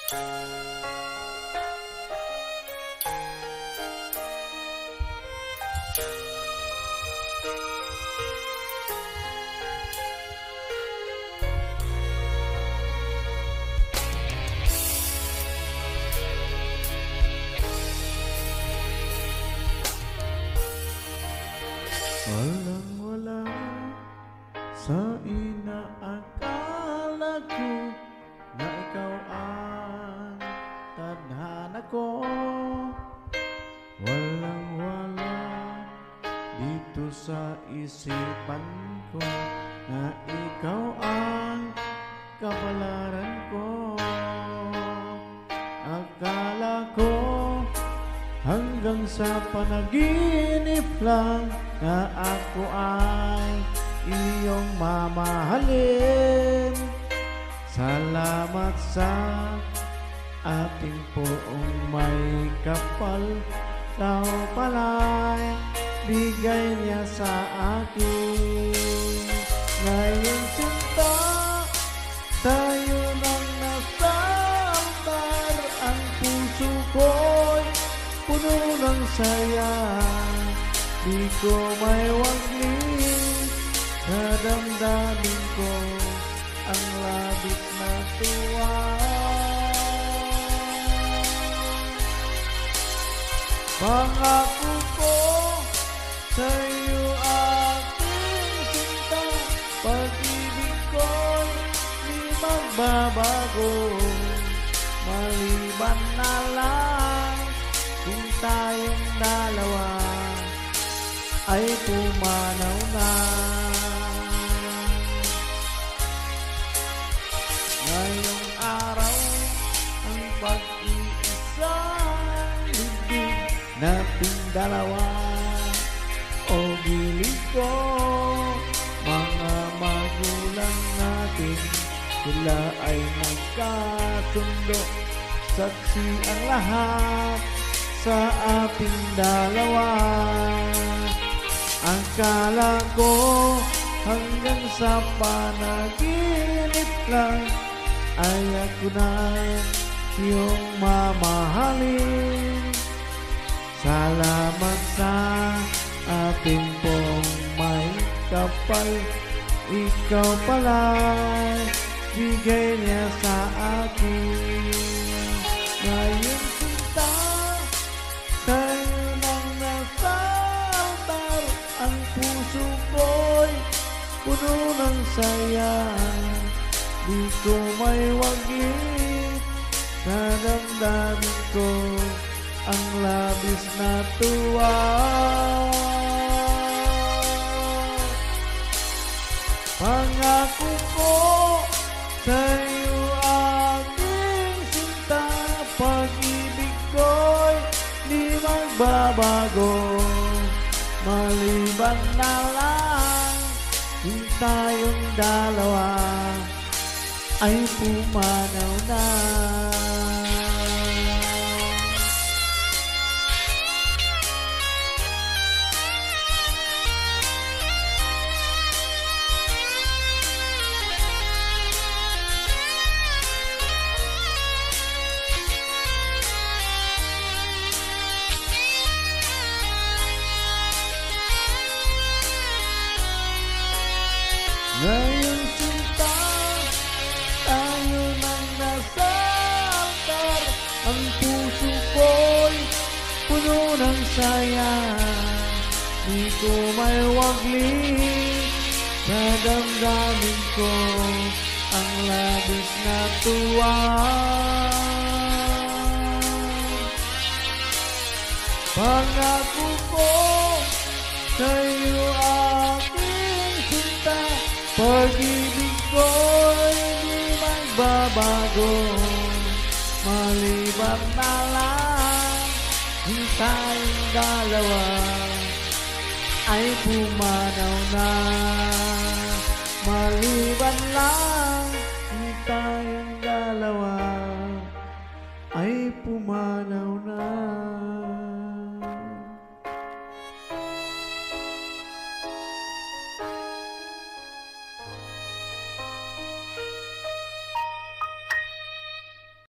Walang-wala sa inaakala ko na ikaw ang tadhana ko. Walang-wala dito sa isipan ko na ikaw ang kapalaran ko. Akala ko hanggang sa panaginip lang na ako ay iyong mamahalin. Salamat sa ating poong may kapal. Ikaw pala'y bigay niya sa akin. Ngayon sinta, tayo nang nasa altar. Ang puso ko'y puno ng saya. Di ko may waglis sa damdamin ko ang labis na tuwa. Pangako ko sa'yo aking sinta, pag-ibig ko'y di magbabago. Maliban na lang kung tayong dalawa ay pumanaw na. Ngayong araw ang pag-iisang libig nating dalawa. O gilig ko, mga magulang natin, sila ay nagkasundo. Saksi ang lahat sa ating dalawa. Akala ko hanggang sa panaginip lang ay ako na iyong mamahalin. Salamat sa ating pong may kapal. Ikaw pala bigay niya sa akin. Ngayon sinta, tayo nang nasa altar. Ang puso ko'y puno ng saya. Di ko may wagit sa damdamin ko ang labis na tuwa. Pangako ko sa'yo aking sinta, pag-ibig ko'y di magbabago. Maliban na lang kung tayong dalawa ay pumanaw na. Ngayon sinta, tayo nang nasa altar. Ang puso ko'y puno ng saya. Di ko may waglis sa damdamin ko ang labis na tuwa. Pangako ko sa'yo aking sinta, pag-ibig ko'y di magbabago. Maliban na lang kung tayong dalawa ay pumanaw na. Maliban lang